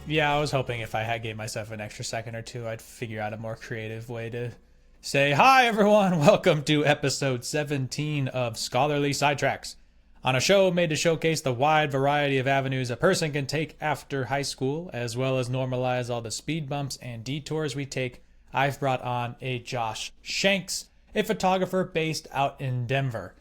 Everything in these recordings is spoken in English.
Yeah, I was hoping if I had gave myself an extra second or two, I'd figure out a more creative way to say, "Hi everyone, welcome to episode 17 of Scholarly Sidetracks." On a show made to showcase the wide variety of avenues a person can take after high school, as well as normalize all the speed bumps and detours we take, I've brought on a Josh Shanks, a photographer based out in Denver.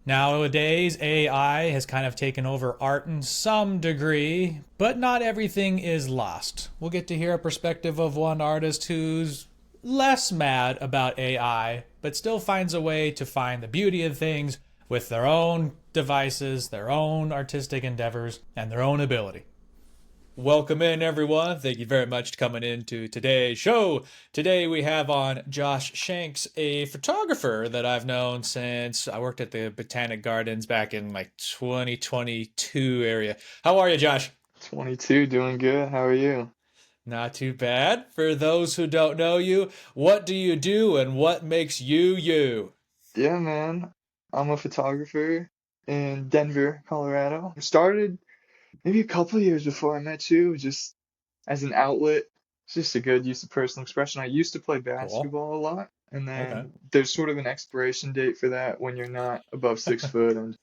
Nowadays, AI has kind of taken over art in some degree, but not everything is lost. We'll get to hear a perspective of one artist who's less mad about AI, but still finds a way to find the beauty of things with their own devices, their own artistic endeavors, and their own ability. Welcome in, everyone. Thank you very much for coming into today's show. Today we have on Josh Shanks, a photographer that I've known since I worked at the Botanic Gardens back in like 2022 area. How are you, Josh? 22, doing good. How are you? Not too bad. For those who don't know you, what do you do and what makes you you? Yeah, man. I'm a photographer in Denver, Colorado. I started maybe a couple of years before I met you, just as an outlet. It's just a good use of personal expression. I used to play Cool. basketball a lot, and Okay. then there's sort of an expiration date for that when you're not above 6 foot and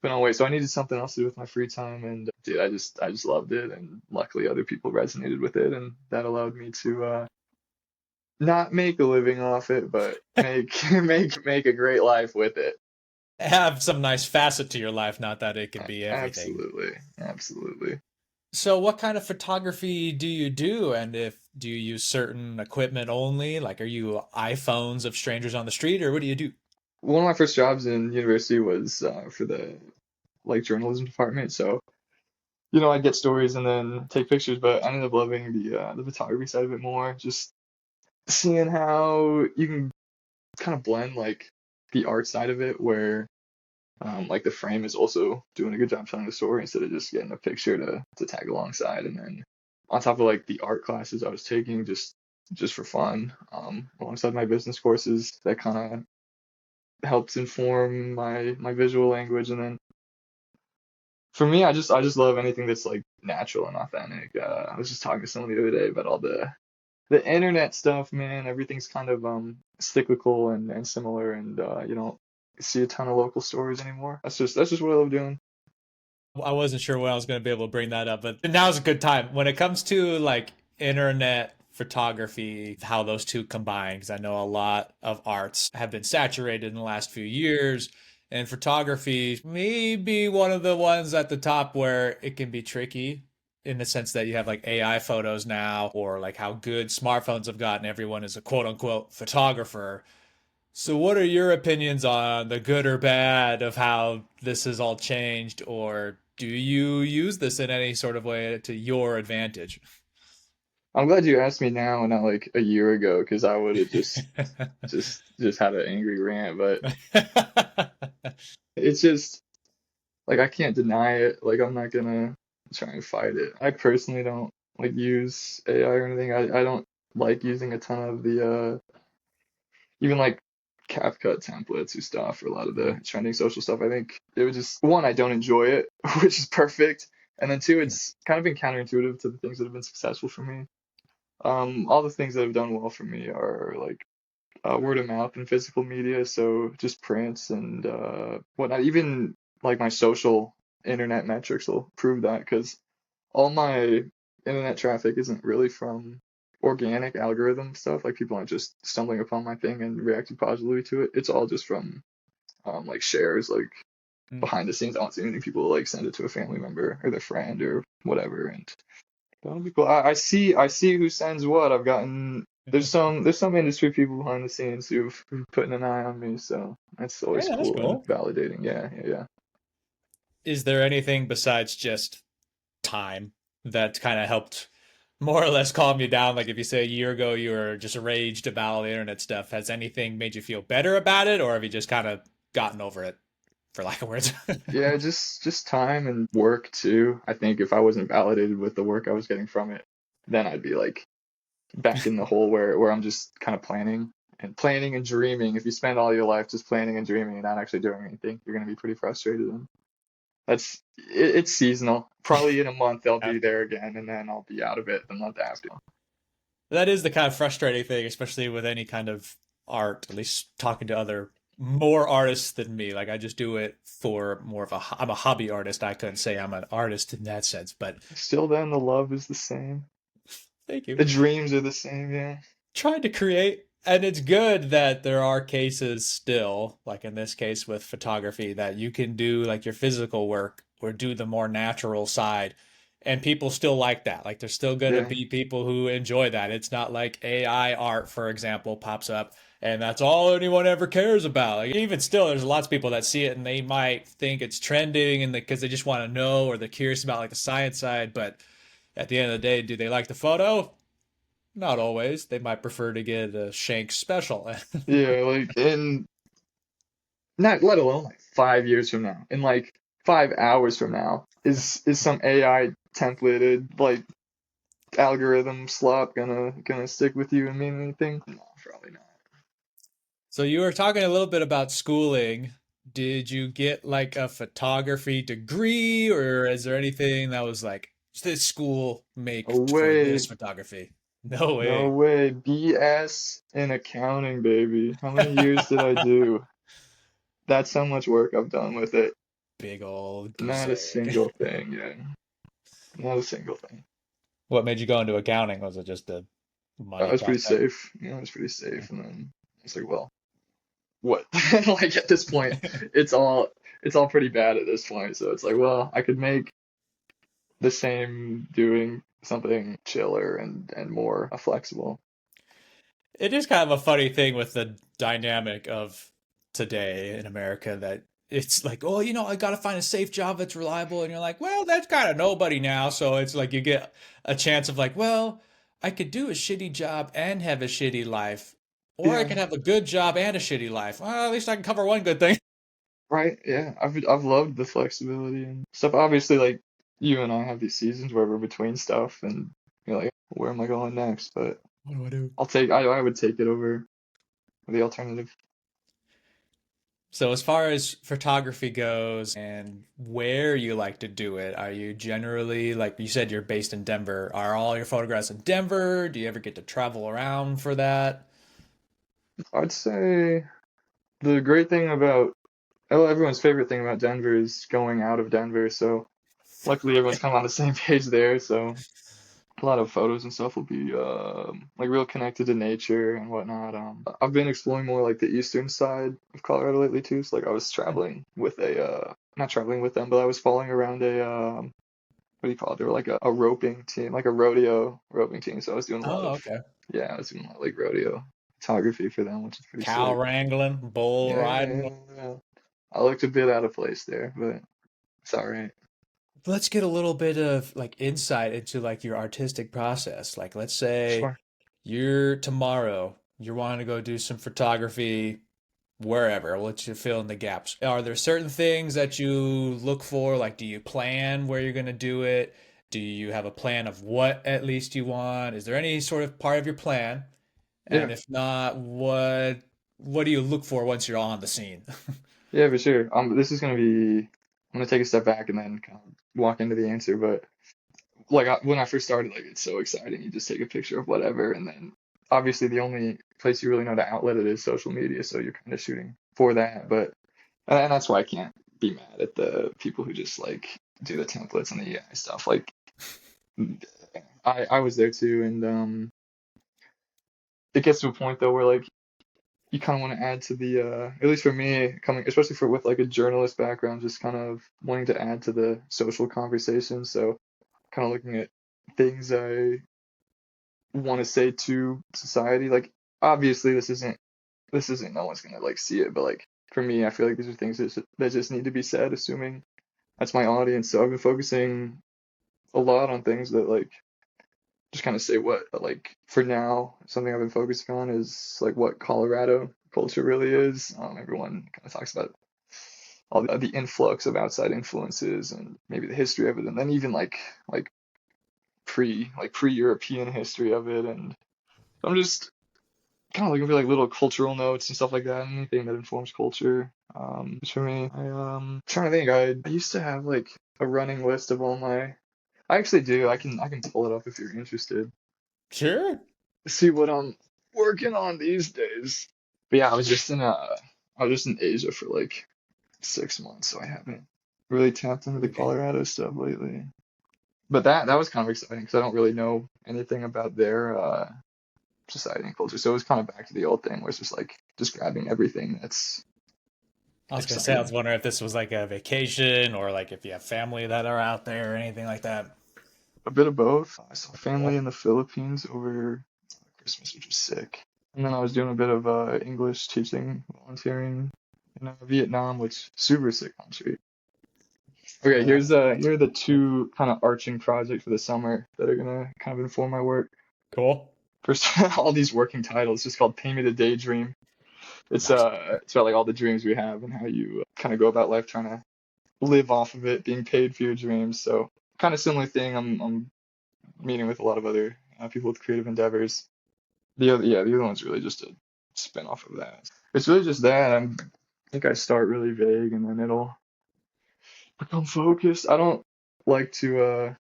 put on weight. So I needed something else to do with my free time, and dude, I just loved it, and luckily other people resonated with it, and that allowed me to not make a living off it, but make make a great life with it. Have some nice facet to your life, not that it could be everything. Absolutely, absolutely. So what kind of photography do you do? And if do you use certain equipment only? Like are you iPhones of strangers on the street or what do you do? One of my first jobs in university was for the like journalism department. So I'd get stories and then take pictures, but I ended up loving the photography side of it more. Just seeing how you can kind of blend like the art side of it, where like the frame is also doing a good job telling the story instead of just getting a picture to tag alongside. And then on top of like the art classes I was taking just for fun, alongside my business courses, that kind of helps inform my visual language. And then for me, I just love anything that's like natural and authentic. I was just talking to someone the other day about all the internet stuff, man. Everything's kind of cyclical and similar, and you don't see a ton of local stories anymore. That's just what I love doing. I wasn't sure when I was going to be able to bring that up, but now's a good time. When it comes to like internet photography, how those two combine, because I know a lot of arts have been saturated in the last few years, and photography may be one of the ones at the top where it can be tricky in the sense that you have like AI photos now, or like how good smartphones have gotten. Everyone is a quote unquote photographer. So, what are your opinions on the good or bad of how this has all changed, or do you use this in any sort of way to your advantage? I'm glad you asked me now and not like a year ago, because I would have just had an angry rant. But it's just like I can't deny it. Like I'm not gonna try and fight it. I personally don't like use AI or anything. I don't like using a ton of the even like CapCut templates or stuff or a lot of the trending social stuff. I think it was just one, I don't enjoy it, which is perfect. And then two, it's kind of been counterintuitive to the things that have been successful for me. All the things that have done well for me are like word of mouth and physical media, so just prints and whatnot. Even like my social internet metrics will prove that, because all my internet traffic isn't really from organic algorithm stuff. Like people aren't just stumbling upon my thing and reacting positively to it. It's all just from like shares, like behind the scenes. I don't see anything people like send it to a family member or their friend or whatever. And that'll be cool. I see who sends what. I've gotten there's some industry people behind the scenes who've put an eye on me, so that's always Yeah, that's cool and cool. validating. Yeah, yeah, yeah. Is there anything besides just time that kind of helped more or less calm you down? Like if you say a year ago you were just raged about all the internet stuff, has anything made you feel better about it, or have you just kind of gotten over it, for lack of words? Yeah, just time and work too. I think if I wasn't validated with the work I was getting from it, then I'd be like back in the hole where I'm just kind of planning and dreaming. If you spend all your life just planning and dreaming and not actually doing anything, you're gonna be pretty frustrated. It's seasonal. Probably in a month I'll be there again, and then I'll be out of it the month after. That is the kind of frustrating thing, especially with any kind of art, at least talking to other more artists than me. Like I just do it for more of I'm a hobby artist. I couldn't say I'm an artist in that sense, but Still then, the love is the same. thank you. The dreams are the same, yeah. Trying to create, and it's good that there are cases still, like in this case with photography, that you can do like your physical work or do the more natural side, and people still like that. Like there's still going to Yeah. be people who enjoy that. It's not like AI art, for example, pops up and that's all anyone ever cares about. Like even still, there's lots of people that see it and they might think it's trending and because they just want to know or they're curious about like the science side, but at the end of the day, do they like the photo? Not always. They might prefer to get a Shanks special. Yeah, like in not let alone like 5 years from now, in like 5 hours from now, is some AI templated like algorithm slop gonna stick with you and mean anything? No, probably not. So you were talking a little bit about schooling. Did you get like a photography degree, or is there anything that was like this school No make for this way. photography? No No way. way. BS in accounting, baby. How many years did I do? That's how much work I've done with it. Big old goose Not a egg. single thing, yeah. Not a single thing. What made you go into accounting? Was it just a I money was pretty prospect? safe. I was pretty safe. And then it's like, well, what? Like at this point, it's all it's all pretty bad at this point. So it's like, well, I could make the same doing something chiller and more flexible. It is kind of a funny thing with the dynamic of today in America that it's like, oh, I got to find a safe job that's reliable. And you're like, well, that's kind of nobody now. So it's like you get a chance of like, well, I could do a shitty job and have a shitty life, or I Yeah, could have a good job and a shitty life. Well, at least I can cover one good thing. right. Yeah, I've loved the flexibility and stuff. Obviously, like you and I have these seasons where we're between stuff, and you're like, where am I going next? But What do I do? I would take it over the alternative. So as far as photography goes and where you like to do it, are you generally like you said you're based in Denver? Are all your photographs in Denver? Do you ever get to travel around for that? I'd say the great thing about well, everyone's favorite thing about Denver is going out of Denver. So luckily everyone's kind of on the same page there. So a lot of photos and stuff will be like real connected to nature and whatnot. I've been exploring more like the eastern side of Colorado lately too. So like I was traveling with a not traveling with them, but I was following around a what do you call it? They were like a roping team, like a rodeo roping team. So I was doing a lot Oh, of okay. yeah, I was doing a lot of like rodeo photography for them, which is pretty Cow sick. wrangling, bull Yeah, riding. yeah, yeah. I looked a bit out of place there, but it's all right. Let's get a little bit of like insight into like your artistic process. Like let's say Sure. you're wanting to go do some photography wherever. I'll let you fill in the gaps. Are there certain things that you look for? Like, do you plan where you're going to do it? Do you have a plan of what at least you want? Is there any sort of part of your plan? And Yeah, if not, what do you look for once you're on the scene? yeah, for sure. This is gonna be. I'm gonna take a step back and then kind of walk into the answer. But like when I first started, like it's so exciting. You just take a picture of whatever, and then obviously the only place you really know to outlet it is social media. So you're kind of shooting for that. But and that's why I can't be mad at the people who just like do the templates and the AI stuff. Like I was there too, and it gets to a point though where like you kind of want to add to the at least for me coming especially for with like a journalist background just kind of wanting to add to the social conversation so kind of looking at things I want to say to society like obviously this isn't no one's gonna like see it but like for me I feel like these are things that just need to be said assuming that's my audience so I've been focusing a lot on things that like just kind of say what like for now something I've been focusing on is like what Colorado culture really is. Everyone kind of talks about all the influx of outside influences and maybe the history of it, and then even like pre-European history of it. And I'm just kind of looking for like little cultural notes and stuff like that, anything that informs culture. For me, trying to think. I used to have like a running list of all my. I actually do. I can pull it up if you're interested. Sure. See what I'm working on these days. But yeah, I was just in Asia for like 6 months, so I haven't really tapped into the Okay. Colorado stuff lately. But that was kind of exciting because I don't really know anything about their society and culture. So it was kind of back to the old thing where it's just like just grabbing everything that's I was gonna say, I was exciting. wondering if this was like a vacation or like if you have family that are out there or anything like that. A bit of both. I saw family Cool. in the Philippines over Christmas, which was sick. And then I was doing a bit of English teaching, volunteering in Vietnam, which super sick country. Okay, Cool. here are the two kind of arching projects for the summer that are gonna kind of inform my work. Cool. First, all these working titles, just called Pay Me to Daydream. Nice. It's about like all the dreams we have and how you kind of go about life trying to live off of it, being paid for your dreams. So kind of similar thing. I'm meeting with a lot of other people with creative endeavors. The other one's really just a spin off of that. It's really just that. I think I start really vague and then it'll become focused. I don't like to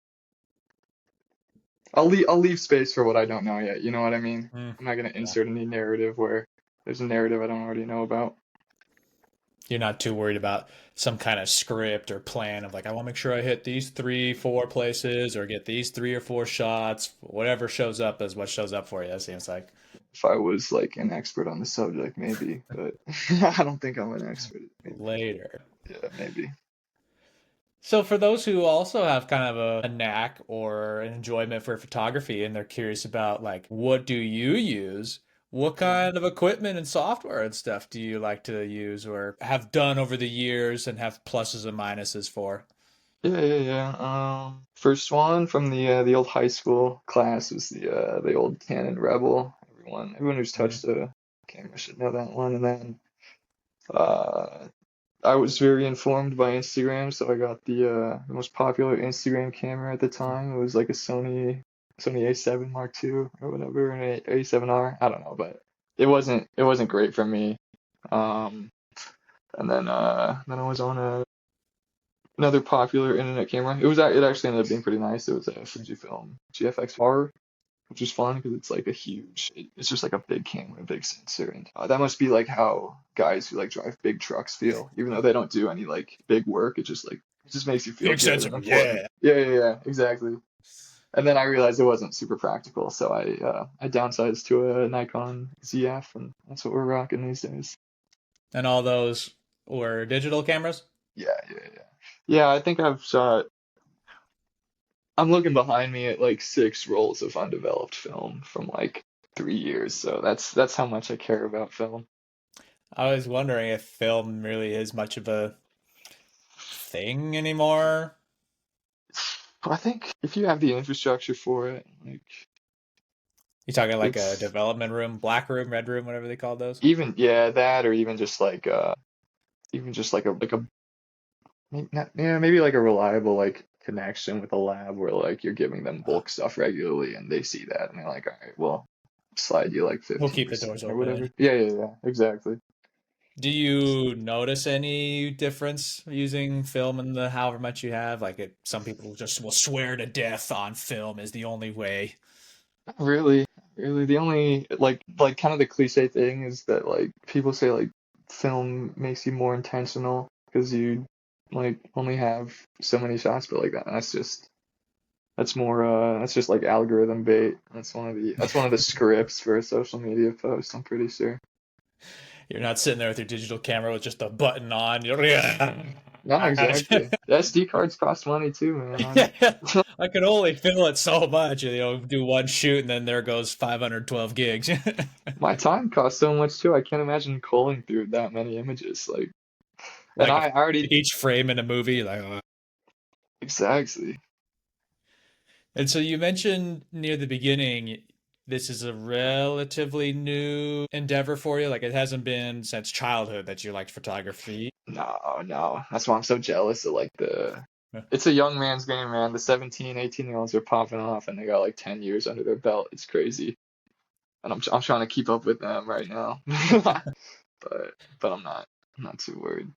I'll leave space for what I don't know yet. You know what I mean? Mm, I'm not gonna yeah. insert any narrative where there's a narrative I don't already know about. You're not too worried about some kind of script or plan of like, I want to make sure I hit these three, four places or get these three or four shots. Whatever shows up is what shows up for you, it seems like. If I was like an expert on the subject, maybe, but I don't think I'm an expert. Maybe. Later. Yeah, maybe. So, for those who also have kind of a knack or an enjoyment for photography and they're curious about like, what do you use? What Yeah. kind of equipment and software and stuff do you like to use or have done over the years and have pluses and minuses for? Yeah. First one from the old high school class was the old Canon Rebel. Everyone who's Mhm. touched a camera should know that one. And then uh, I was very informed by Instagram, so I got the most popular Instagram camera at the time. It was like a Sony A7 Mark II or whatever, an A7R. I don't know, but it wasn't great for me. Um, and then I was on another popular internet camera. It actually ended up being pretty nice. It was a Fujifilm GFX-R, which was fun because it's like it's just like a big camera, a big sensor, and that must be like how guys who like drive big trucks feel, even though they don't do any like big work. It just makes you feel Big good and sensor, important. yeah. Yeah, exactly. And then I realized it wasn't super practical, so I downsized to a Nikon ZF, and that's what we're rocking these days. And all those were digital cameras? Yeah. Yeah, I think I've shot. I'm looking behind me at like 6 rolls of undeveloped film from like 3 years, so that's how much I care about film. I was wondering if film really is much of a thing anymore. I think if you have the infrastructure for it, like You talking like a it's development room, black room, red room, whatever they call those? even yeah that or even just like a maybe like a reliable like connection with a lab where like you're giving them bulk stuff regularly and they see that and they're like, all right, well, slide you like We'll keep the doors 15% or whatever. open. Yeah, exactly. Do you notice any difference using film in the however much you have? Some people just will swear to death on film is the only way. Not really, really. The only like kind of the cliche thing is that like people say like film makes you more intentional because you like only have so many shots, but like that's just like algorithm bait. That's one of the scripts for a social media post, I'm pretty sure. You're not sitting there with your digital camera with just a button on. You're like, No, exactly. The SD cards cost money too, man. yeah, I can only fill it so much. Do one shoot and then there goes 512 gigs. My time costs so much too. I can't imagine culling through that many images. Like, and Like I already each frame in a movie, like, exactly. and so you mentioned near the beginning, this is a relatively new endeavor for you. Like it hasn't been since childhood that you liked photography. No. That's why I'm so jealous of like it's a young man's game, man. The 17, 18-year-olds are popping off and they got like 10 years under their belt. It's crazy. and I'm trying to keep up with them right now. But I'm not too worried.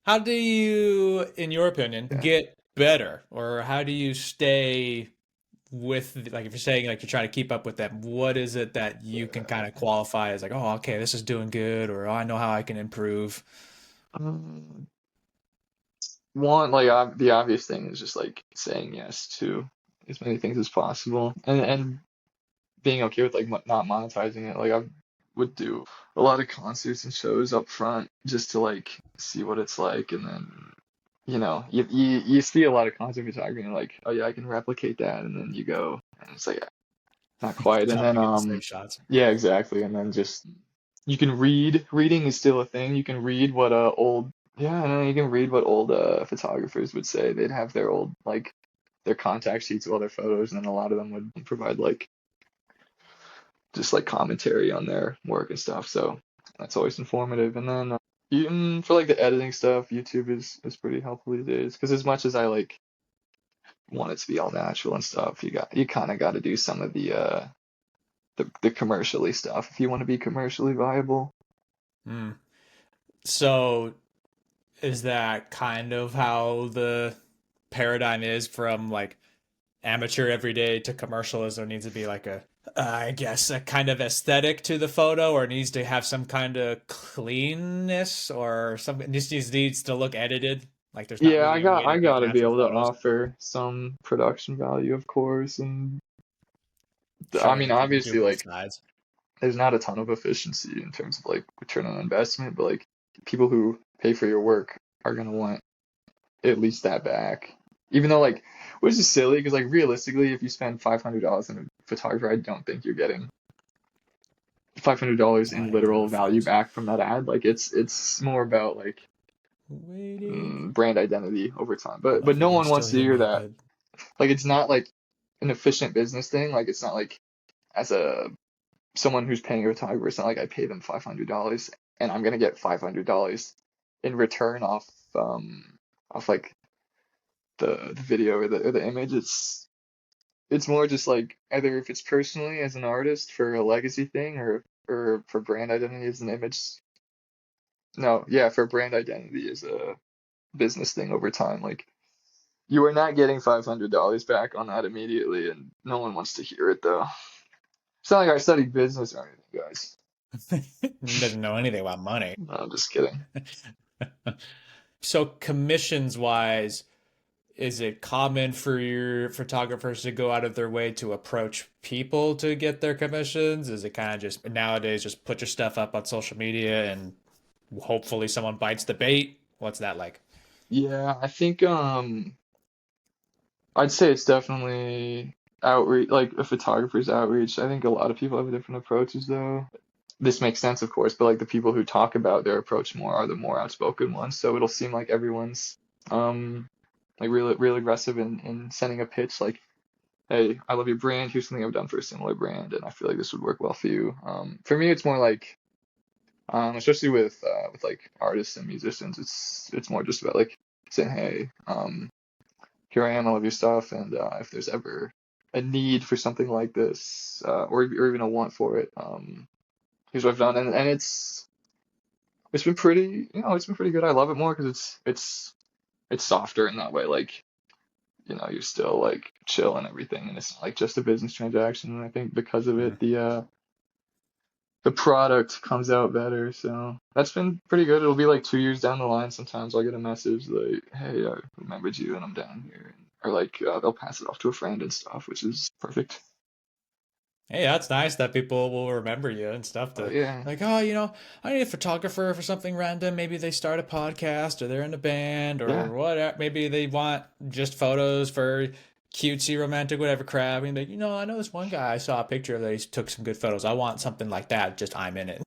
How do you, in your opinion, Yeah. get better, or how do you stay with, like, if you're saying like you're trying to keep up with them, what is it that you can kind of qualify as like, oh, okay, this is doing good, or oh, I know how I can improve? Um, One, like the obvious thing is just like saying yes to as many things as possible, and being okay with like not monetizing it. Like I would do a lot of concerts and shows up front just to like see what it's like, and then you see a lot of concert photography and you're like, oh yeah, I can replicate that, and then you go and it's like not quite, and Tough then to get the same shots. yeah, exactly, and then just you can reading is still a thing. You can read what old yeah, and then you can read what old photographers would say. They'd have their old like their contact sheets of all their photos, and then a lot of them would provide like just like commentary on their work and stuff. So that's always informative. And then even for like the editing stuff, YouTube is pretty helpful these days. Because as much as I like want it to be all natural and stuff, you kind of got to do some of the commercially stuff if you want to be commercially viable. Hmm. So is that kind of how the paradigm is from like amateur everyday to commercial? Is there needs to be like a I guess a kind of aesthetic to the photo, or needs to have some kind of cleanness, or something just needs to look edited, like there's not Yeah, really a way to I get got to be natural able to photos. offer some production value, of course, and I Sure, mean like you can do obviously both like sides. there's not a ton of efficiency in terms of like return on investment, but like people who pay for your work are gonna want at least that back. Even though like, which is silly because like realistically, if you spend $500 on a photographer, I don't think you're getting $500 Oh, I in hate when literal it value froze. back from that ad. Like it's more about like Waiting. brand identity over time. I don't know But if you no can one still wants to hear hear me, that. but Like it's not like an efficient business thing. Like it's not like as a someone who's paying a photographer, it's not like I pay them $500 and I'm gonna get $500 in return off like the video or the image. It's more just like either if it's personally as an artist for a legacy thing or for brand identity as an image. No, yeah, for brand identity as a business thing over time. Like you are not getting $500 back on that immediately, and no one wants to hear it though. It's not like I studied business or anything, guys. doesn't know anything about money. No, I'm just kidding. So commissions wise, is it common for your photographers to go out of their way to approach people to get their commissions? Is it kind of just nowadays just put your stuff up on social media and hopefully someone bites the bait? What's that like? Yeah, I think I'd say it's definitely outreach, like a photographer's outreach. I think a lot of people have different approaches though. This makes sense, of course, but like the people who talk about their approach more are the more outspoken ones. So it'll seem like everyone's like real aggressive in sending a pitch like, hey, I love your brand. Here's something I've done for a similar brand, and I feel like this would work well for you. For me, it's more like especially with like artists and musicians, it's more just about like saying, hey, here I am, I love your stuff, and if there's ever a need for something like this, or even a want for it, here's what I've done, and it's been pretty, it's been pretty good. I love it more because it's softer in that way. Like, you're still like chill and everything, and it's not like just a business transaction. And I think because of Mm. it, the product comes out better. So that's been pretty good. It'll be like 2 years down the line. Sometimes I'll get a message like, "Hey, I remembered you, and I'm down here," or like they'll pass it off to a friend and stuff, which is perfect. Hey, that's nice that people will remember you and stuff Oh to yeah, like, oh, I need a photographer for something random. Maybe they start a podcast or they're in a band or yeah, whatever. Maybe they want just photos for cutesy, romantic, whatever crap. And like, I know this one guy I saw a picture of that he took some good photos. I want something like that. Just I'm in it.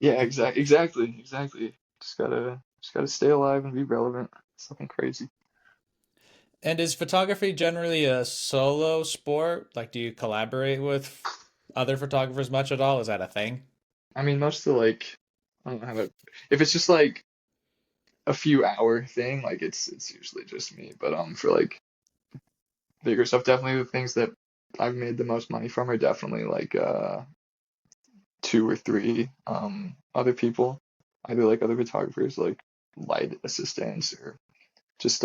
yeah, exactly. Just gotta stay alive and be relevant. Something crazy. And is photography generally a solo sport? Like, do you collaborate with other photographers much at all? Is that a thing? I mean, most of the like, I don't know how to. If it's just like a few hour thing, like it's usually just me. But for like bigger stuff, definitely the things that I've made the most money from are definitely like two or three other people, either like other photographers, like light assistants, or just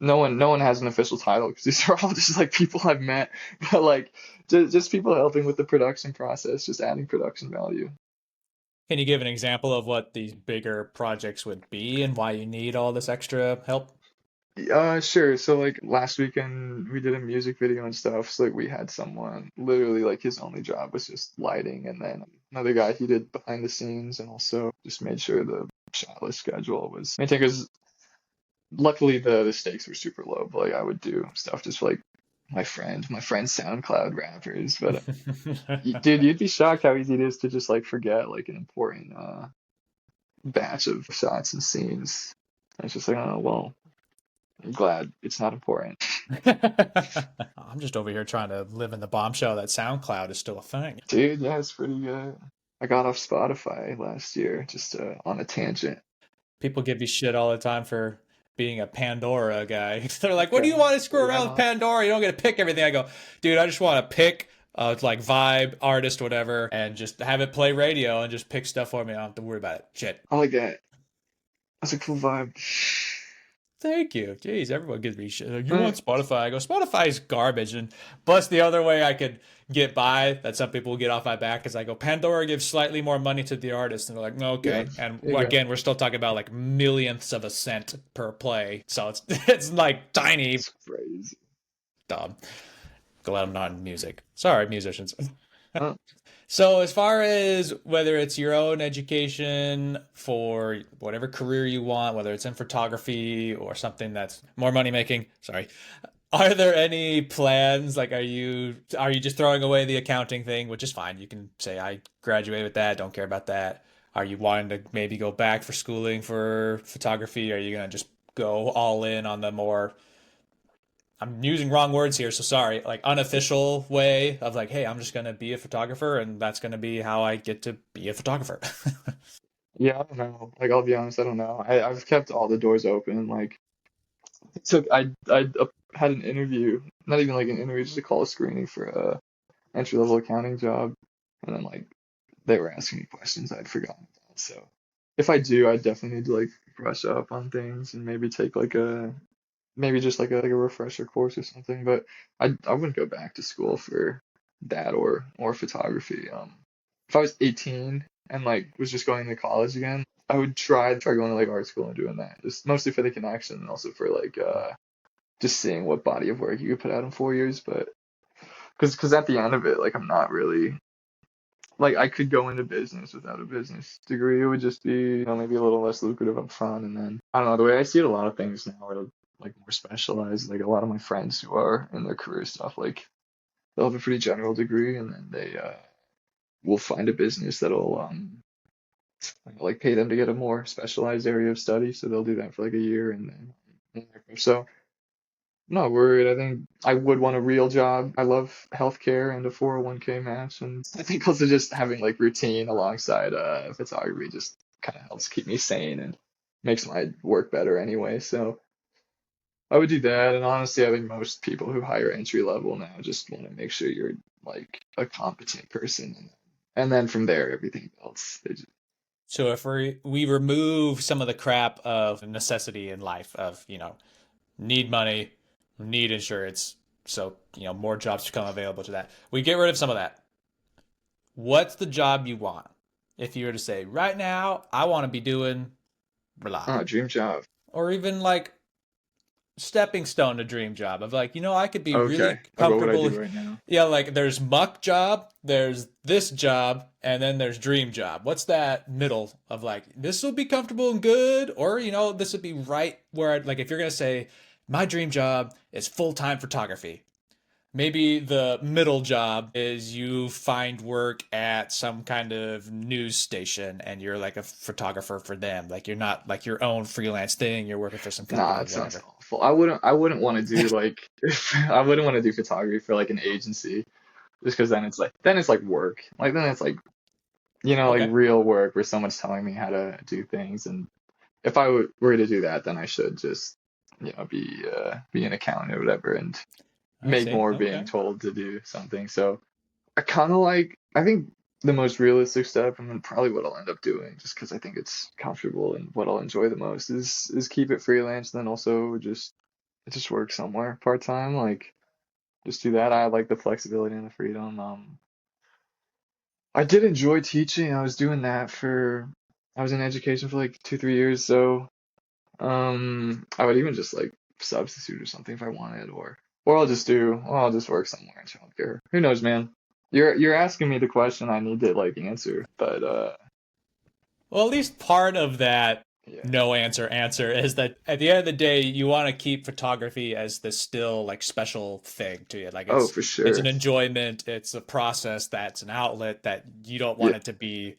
no one has an official title because these are all just like people I've met, but like just people helping with the production process, just adding production value. Can you give an example of what these bigger projects would be and why you need all this extra help? Sure. So like last weekend we did a music video and stuff. So like we had someone literally like his only job was just lighting, and then another guy he did behind the scenes and also just made sure the shot list schedule was maintained. Because luckily the stakes were super low. But like I would do stuff just for like my friend's SoundCloud rappers. But dude, you'd be shocked how easy it is to just like forget like an important batch of shots and scenes. And it's just like, oh well, I'm glad it's not important. I'm just over here trying to live in the bombshell that SoundCloud is still a thing. Dude, yeah, it's pretty good. I got off Spotify last year just on a tangent. People give you shit all the time for being a Pandora guy. They're like, "What do Okay, you want to screw right around with on. Pandora? You don't get to pick everything." I go, "Dude, I just want to pick like vibe, artist, whatever, and just have it play radio and just pick stuff for me. I don't have to worry about it." Shit. I like that. That's a cool vibe. Thank you. Jeez, everyone gives me shit. Like, you Uh, want Spotify? I go, Spotify's garbage. And plus, the other way I could get by that some people get off my back is I go, Pandora gives slightly more money to the artist. And they're like, "No, yeah, okay." And there you go. again, we're still talking about like millionths of a cent per play. So it's it's like tiny. It's crazy. Dumb. Glad I'm not in music. Sorry, musicians. Uh, So, as far as whether it's your own education for whatever career you want, whether it's in photography or something that's more money making, sorry, are there any plans? Like, are you just throwing away the accounting thing, which is fine. You can say I graduated with that, don't care about that. Are you wanting to maybe go back for schooling for photography? Are you gonna just go all in on the more, I'm using wrong words here, so sorry, like unofficial way of like, hey, I'm just gonna be a photographer and that's gonna be how I get to be a photographer. yeah, I don't know. Like I'll be honest, I don't know. I've kept all the doors open. Like took I had an interview, not even like an interview, just a call screening for a entry level accounting job, and then like they were asking me questions I'd forgotten about. So if I do, I definitely need to like brush up on things and maybe take like a maybe just like a refresher course or something. But I wouldn't go back to school for that or photography. If I was 18 and like was just going to college again, I would try going to like art school and doing that. Just mostly for the connection and also for like just seeing what body of work you could put out in 4 years. But because at the end of it, like I'm not really like I could go into business without a business degree. It would just be, maybe a little less lucrative up front. And then I don't know, the way I see it, a lot of things now are like more specialized. Like a lot of my friends who are in their career stuff, like they'll have a pretty general degree and then they will find a business that'll like pay them to get a more specialized area of study. So they'll do that for like a year and then so I'm not worried. I think I would want a real job. I love healthcare and a 401k match, and I think also just having like routine alongside photography just kind of helps keep me sane and makes my work better anyway. So I would do that. And honestly, I think most people who hire entry level now just want to make sure you're like a competent person, and then from there everything else. They just, So if we remove some of the crap of necessity in life of, need money, need insurance, so, more jobs become available to that. We get rid of some of that. What's the job you want? If you were to say, right now, I want to be doing blah. dream job. Or even like stepping stone to dream job of like, I could be Okay, really like what would I comfortable. do right now? Yeah, like there's muck job, there's this job, and then there's dream job. What's that middle of like, this will be comfortable and good, or, this would be right where I'd like, if you're going to say, my dream job is full time photography. Maybe the middle job is you find work at some kind of news station and you're like a photographer for them. Like you're not like your own freelance thing. You're working for some Nah, company, it sounds whatever. awful. I wouldn't want to do like I wouldn't want to do photography for like an agency just because then it's like work. Like then it's like like Okay. real work where someone's telling me how to do things. And if I were to do that, then I should just be an accountant or whatever. And I make see. more being Okay. told to do something. So I kind of like, I think the most realistic step, and then probably what I'll end up doing, just because I think it's comfortable and what I'll enjoy the most, is keep it freelance, and then also just work somewhere part time. Like just do that. I like the flexibility and the freedom. I did enjoy teaching. I was doing that for, I was in education for like 2, 3 years. So I would even just like substitute or something if I wanted, or I'll just work somewhere in childcare. Who knows, man? You're asking me the question I need to like answer, but Well, at least part of that yeah. no answer is that at the end of the day, you want to keep photography as this still like special thing to you. Like Oh, it's for it's an sure. enjoyment, it's a process, that's an outlet that you don't Yeah, want it to be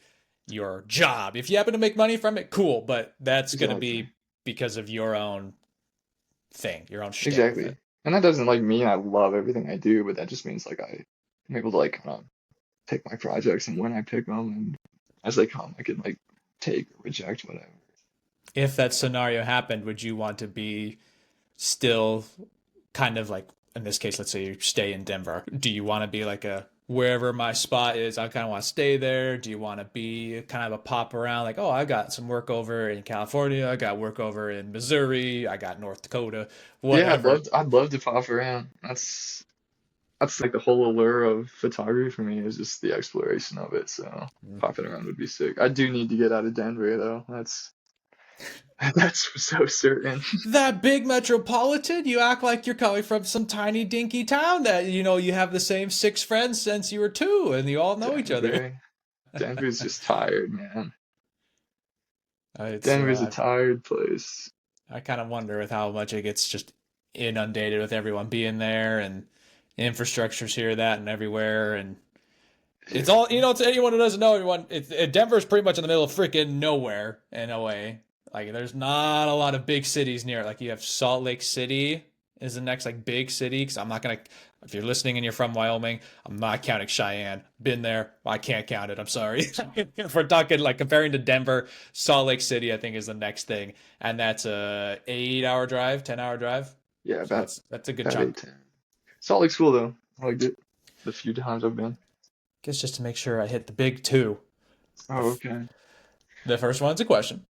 your job. If you happen to make money from it, cool, but that's going to exactly. be because of your own thing, your own shtick with it. Exactly. And that doesn't like mean I love everything I do, but that just means like I'm able to like kind of pick my projects, and when I pick them and as they come, I can like take or reject whatever. If that scenario happened, would you want to be still kind of like in this case, let's say you stay in Denver. Do you want to be like a wherever my spot is, I kind of want to stay there? Do you want to be kind of a pop around like, oh, I got some work over in California, I got work over in Missouri, I got North Dakota, Yeah, whatever. I'd love to pop around. That's like the whole allure of photography for me is just the exploration of it. So popping around would be sick. I do need to get out of Denver though. That's so certain. That big metropolitan, you act like you're coming from some tiny dinky town that you have the same six friends since you were two and you all know each other. Denver. Denver's just tired, man. It's Denver's a tired place. I kind of wonder with how much it gets just inundated with everyone being there and infrastructure's here, that, and everywhere. And it's Yeah. all, to anyone who doesn't know, everyone, Denver's pretty much in the middle of freaking nowhere in a way. Like, there's not a lot of big cities near it. Like, you have Salt Lake City is the next, like, big city. Because I'm not going to, if you're listening and you're from Wyoming, I'm not counting Cheyenne. Been there. I can't count it. I'm sorry. If we're talking, like, comparing to Denver, Salt Lake City, I think, is the next thing. And that's a 8-hour drive, 10-hour drive. Yeah, So that's a good about chunk. 8, 10. Salt Lake's cool though. I liked it the few times I've been. Guess just to make sure I hit the big two. The, Oh, okay. the first one's a question.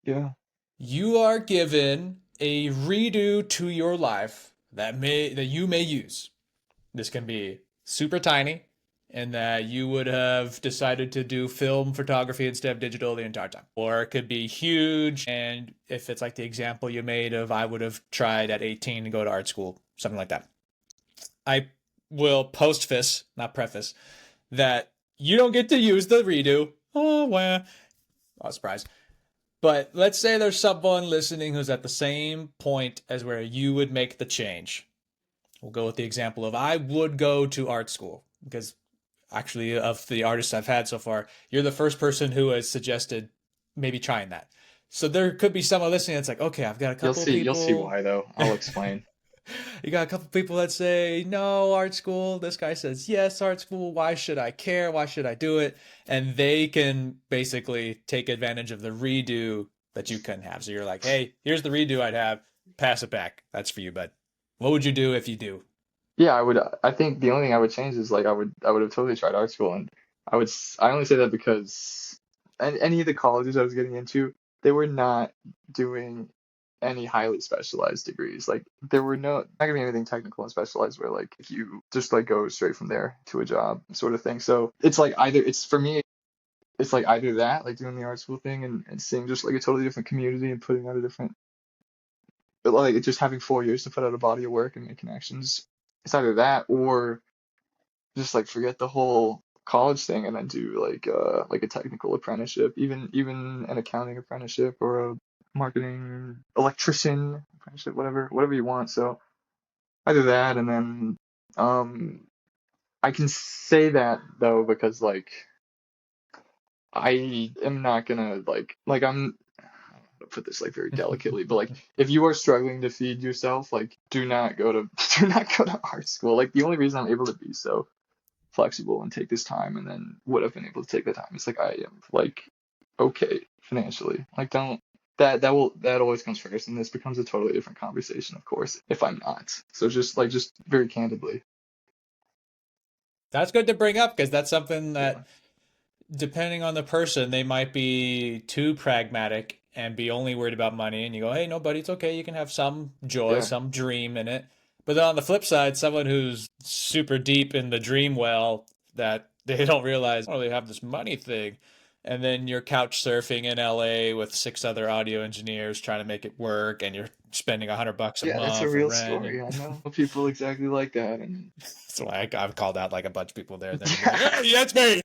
Yeah. You are given a redo to your life that you may use. This can be super tiny, and that you would have decided to do film photography instead of digital the entire time. Or it could be huge, and if it's like the example you made of I would have tried at 18 to go to art school, something like that. I will postface, not preface, that you don't get to use the redo. Oh, well, oh, surprise. But let's say there's someone listening who's at the same point as where you would make the change. We'll go with the example of I would go to art school because actually of the artists I've had so far, you're the first person who has suggested maybe trying that. So there could be someone listening that's like, okay, I've got a couple of You'll see people. why though. I'll explain. You got a couple people that say no art school. This guy says yes art school. Why should I care? Why should I do it? And they can basically take advantage of the redo that you couldn't have. So you're like, hey, here's the redo I'd have. Pass it back. That's for you, bud. What would you do if you do? Yeah, I would. I think the only thing I would change is like I would have totally tried art school, and I only say that because any of the colleges I was getting into, they were not doing any highly specialized degrees. Like there were not gonna be anything technical and specialized where like if you just like go straight from there to a job sort of thing. So it's like either it's for me, it's like either that, like doing the art school thing and seeing just like a totally different community and putting out a different, but like just having 4 years to put out a body of work and make connections. It's either that or just like forget the whole college thing and then do like a technical apprenticeship, even an accounting apprenticeship or a marketing electrician apprenticeship, whatever you want. So either that and then um I can say that though because like I am not gonna like I don't know how to put this like very delicately, but like if you are struggling to feed yourself, like do not go to do not go to art school. Like the only reason I'm able to be so flexible and take this time and then would have been able to take the time is like I am like okay financially. Like don't. that always comes first, and this becomes a totally different conversation, of course, if I'm not. So just very candidly. That's good to bring up because that's something Yeah. that, depending on the person, they might be too pragmatic and be only worried about money. And you go, hey, no, buddy, it's okay. You can have some joy, Yeah. some dream in it. But then on the flip side, someone who's super deep in the dream well that they don't realize, oh, they have this money thing. And then you're couch surfing in LA with six other audio engineers trying to make it work, and you're spending $100 a Yeah, that's a month for real rent. story. And I know people exactly like that. And so I've called out like a bunch of people there. Then like, hey, that's me.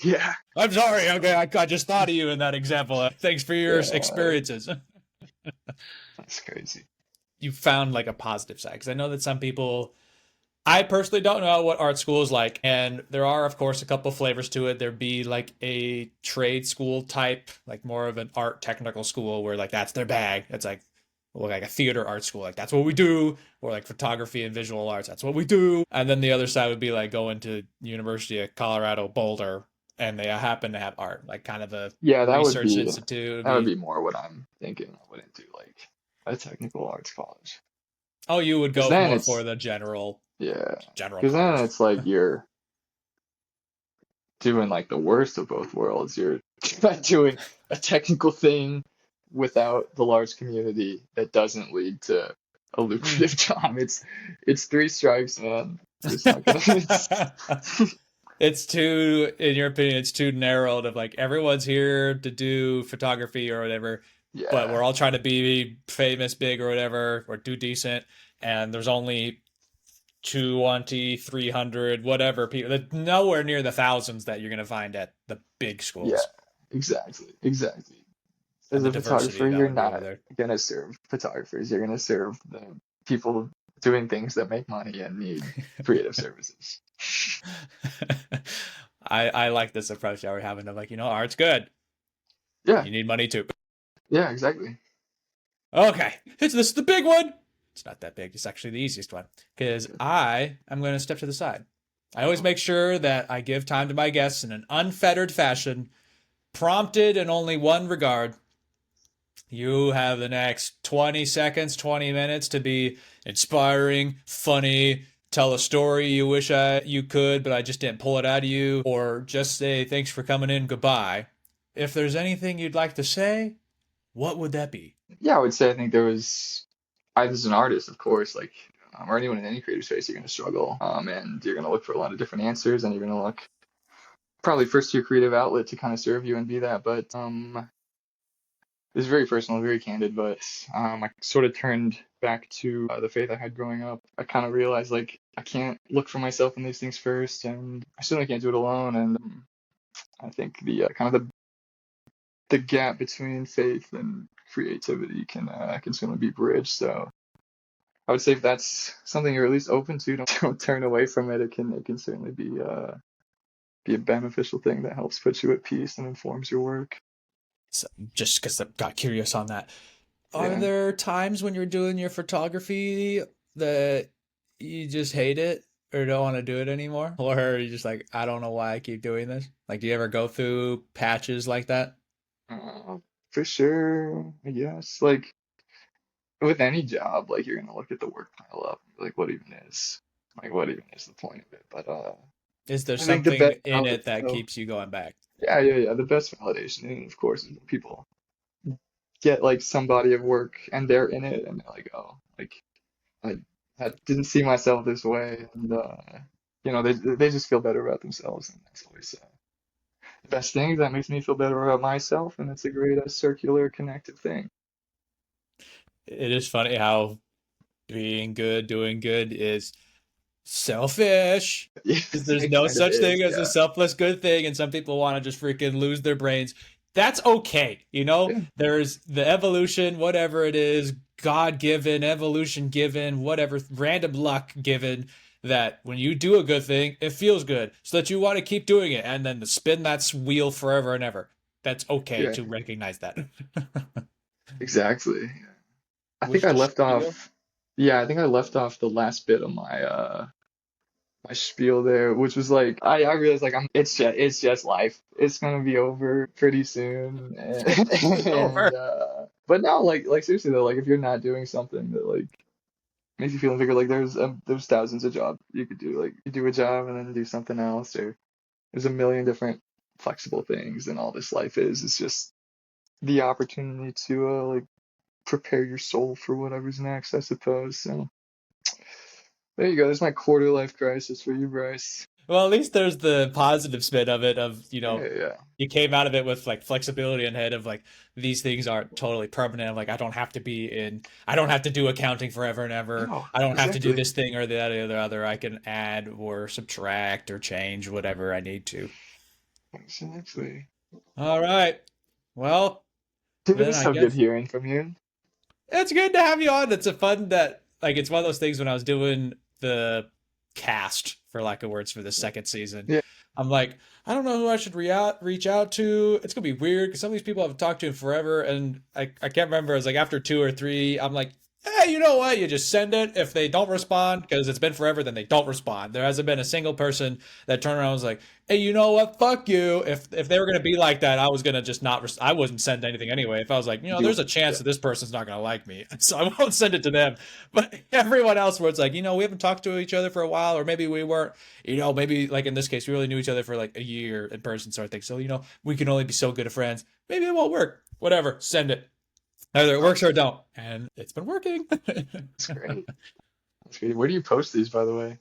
yeah, I'm sorry. Okay, I just thought of you in that example. Thanks for your yeah, experiences. that's crazy. You found like a positive side, because I know that some people. I personally don't know what art school is like, and there are, of course, a couple flavors to it. There'd be like a trade school type, like more of an art technical school, where like that's their bag. It's like a theater art school, like that's what we do, or like photography and visual arts, that's what we do. And then the other side would be like going to University of Colorado Boulder, and they happen to have art, like kind of a Yeah, research institute. Would that would be be more what I'm thinking. I wouldn't do like a technical arts college. oh, you would Because go then more for it's the yeah, general because then college. it's like you're doing like the worst of both worlds. You're doing a technical thing without the large community that doesn't lead to a Mm. lucrative job. It's three strikes, man. It's not gonna. It's too, in your opinion, it's too narrowed of like everyone's here to do photography or whatever, but we're Yeah, all trying to be famous, big or whatever, or do decent. And there's only 220, 300, whatever people, nowhere near the thousands that you're going to find at the big yeah, schools. exactly. As And the a diversity photographer, that you're would be over not there. gonna serve photographers. You're gonna serve the people doing things that make money and need creative services. I like this approach that we're having of like, art's good. Yeah, You need money too. yeah, exactly. Okay, this is the big one. It's not that big. It's actually the easiest one because I am going to step to the side. I always Uh-oh. make sure that I give time to my guests in an unfettered fashion, prompted in only one regard. You have the next 20 seconds, 20 minutes to be inspiring, funny, tell a story you wish you could, but I just didn't pull it out of you, or just say thanks for coming in, goodbye. If there's anything you'd like to say, what would that be? Yeah, I would say I think there was, I as an artist, of course, like or anyone in any creative space, you're gonna struggle, and you're gonna look for a lot of different answers, and you're gonna look probably first to your creative outlet to kind of serve you and be that. But it's very personal, very candid, but I sort of turned back to the faith I had growing up. I kind of realized like I can't look for myself in these things first, and I certainly can't do it alone. And I think the kind of the gap between faith and creativity can certainly be bridged. So I would say if that's something you're at least open to, don't turn away from it. It can certainly be a beneficial thing that helps put you at peace and informs your work. So, just because I got curious on that. Are Yeah. there times when you're doing your photography that you just hate it or don't want to do it anymore? Or are you just like, I don't know why I keep doing this? Like, do you ever go through patches like that? Uh, for sure, I guess. Like with any job, like you're gonna look at the work pile up, and be like what even is the point of it? But Is there I think the something best in it that validation, keeps you going back? yeah, the best validation, of course, is when people get like some body of work and they're in it and they're like, oh, like I didn't see myself this way, and they just feel better about themselves, and that's always the best thing. That makes me feel better about myself, and it's a great circular, connected thing. It is funny how being good, doing good is selfish. Yeah, There's it no kind of such thing is, as a yeah, selfless good thing, and some people want to just freaking lose their brains. That's okay. yeah, There's the evolution, whatever it is, God given, evolution given, whatever, random luck given, that when you do a good thing, it feels good, so that you want to keep doing it and then to spin that wheel forever and ever. That's okay yeah, to recognize that. exactly. I think What's I the left spiel? off, yeah, I think I left off the last bit of my spiel there, which was like I realized like it's just life. It's gonna be over pretty soon, and, It's and over. But no, like seriously though, like if you're not doing something that like makes you feel bigger, like there's thousands of jobs you could do. Like you do a job and then do something else, or there's a million different flexible things, and all this life is. It's just the opportunity to like prepare your soul for whatever's next, I suppose. So there you go. There's my quarter life crisis for you, Bryce. Well, at least there's the positive spin of it of, Yeah, yeah. you came out of it with like flexibility in head of like these things aren't totally permanent. Like I don't have to do accounting forever and ever. No, I don't have to do exactly. this thing or that or the other. I can add or subtract or change whatever I need to. Exactly. All right. Well, Dude, it then was I so good guess hearing from you. it's good to have you on. It's a fun that like it's one of those things when I was doing the cast for lack of words for the second season. Yeah. I'm like, I don't know who I should reach out to. It's gonna be weird because some of these people I've talked to in forever, and I can't remember. It was like after two or three, I'm like, hey, you know what? You just send it. If they don't respond because it's been forever, then they don't respond. There hasn't been a single person that turned around and was like, hey, you know what? Fuck you. If they were gonna be like that, I was gonna just not. I wouldn't send anything anyway. If I was like, Do there's a chance yeah. that this person's not gonna like me, so I won't send it to them. But everyone else, where it's like, we haven't talked to each other for a while, or maybe we weren't, maybe like in this case, we really knew each other for like a year in person, sort of thing. So we can only be so good of friends. Maybe it won't work. Whatever, send it. Either it works or it don't, and it's been working. That's great. That's great. Where do you post these, by the way?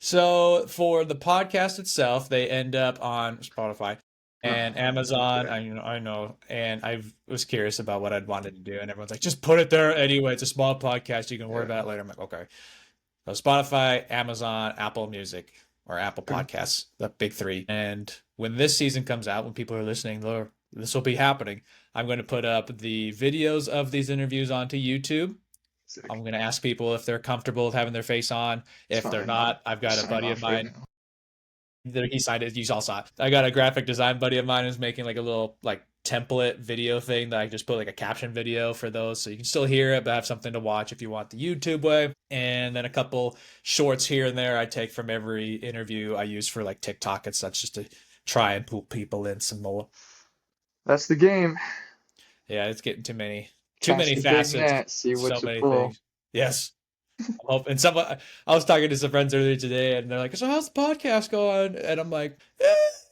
So for the podcast itself, they end up on Spotify and Amazon. Okay. I know, and I was curious about what I'd wanted to do, and everyone's like, just put it there anyway. It's a small podcast. You can worry Yeah. about it later. I'm like, okay. So Spotify, Amazon, Apple Music, or Apple Okay. Podcasts, the big three. And when this season comes out, when people are listening, this will be happening. I'm going to put up the videos of these interviews onto YouTube. Sick. I'm going to ask people if they're comfortable with having their face on. It's If they're fine. I'll not, I've got a sign buddy of off right mine. now. He signed it. You all saw it. I got a graphic design buddy of mine who's making like a little like template video thing that I just put like a caption video for those, so you can still hear it but have something to watch if you want the YouTube way. And then a couple shorts here and there I take from every interview I use for like TikTok and such, just to try and pull people in some more. That's the game. Yeah, it's getting too many Cast a big facets, net, see so what you many pull. things. Yes. And someone, I was talking to some friends earlier today, and they're like, "So how's the podcast going?" And I'm like,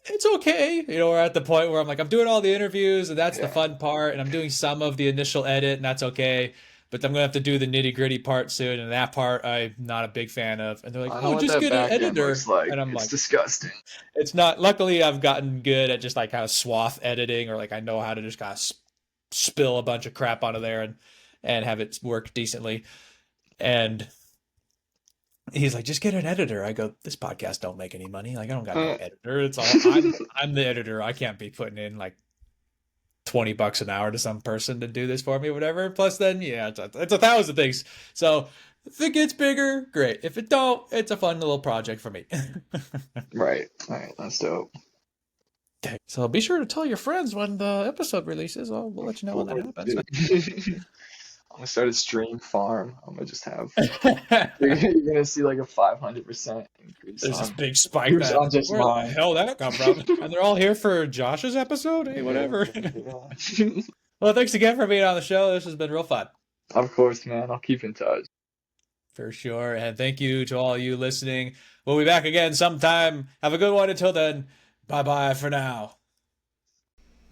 "It's okay." We're at the point where I'm like, I'm doing all the interviews, and that's the Yeah. fun part, and I'm doing some of the initial edit, and that's okay. But I'm gonna have to do the nitty gritty part soon, and that part I'm not a big fan of. And they're like, I know "Oh, what just that get an back end editor." looks like. And I'm It's like, disgusting. "It's not." Luckily, I've gotten good at just like kind of swath editing, or like I know how to just kind of spill a bunch of crap onto there and have it work decently. And he's like, just get an editor. I go, this podcast don't make any money. Like, I don't got no Uh, editor. It's all I'm the editor. I can't be putting in like $20 an hour to some person to do this for me or whatever. Plus, then it's a thousand things. So if it gets bigger, great. If it don't, it's a fun little project for me. right. All right. That's dope. Okay. So be sure to tell your friends when the episode releases. We'll let you know when that happens. I'm gonna start a stream farm. I'm gonna just have you're gonna see like a 500% increase There's this on big spike views on that just where the mine. hell that come from? And they're all here for Josh's episode? Hey, whatever. Yeah. Well, thanks again for being on the show. This has been real fun. Of course, man. I'll keep in touch. For sure. And thank you to all you listening. We'll be back again sometime. Have a good one until then. Bye-bye for now.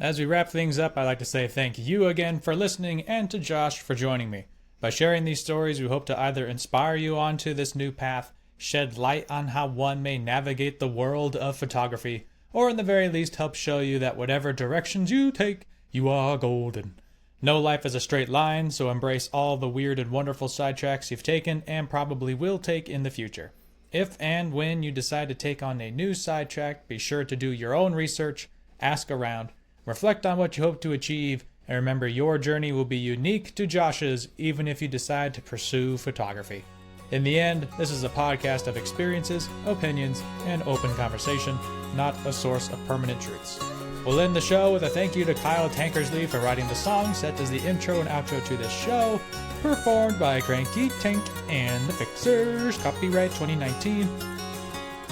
As we wrap things up, I'd like to say thank you again for listening and to Josh for joining me. By sharing these stories, we hope to either inspire you onto this new path, shed light on how one may navigate the world of photography, or in the very least help show you that whatever directions you take, you are golden. No life is a straight line, so embrace all the weird and wonderful sidetracks you've taken and probably will take in the future. If and when you decide to take on a new sidetrack, be sure to do your own research, ask around, reflect on what you hope to achieve, and remember your journey will be unique to Josh's even if you decide to pursue photography. In the end, this is a podcast of experiences, opinions, and open conversation, not a source of permanent truths. We'll end the show with a thank you to Kyle Tankersley for writing the song set as the intro and outro to this show, performed by Cranky Tank and the Fixers, copyright 2019.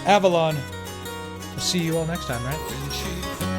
Avalon. We'll see you all next time, right?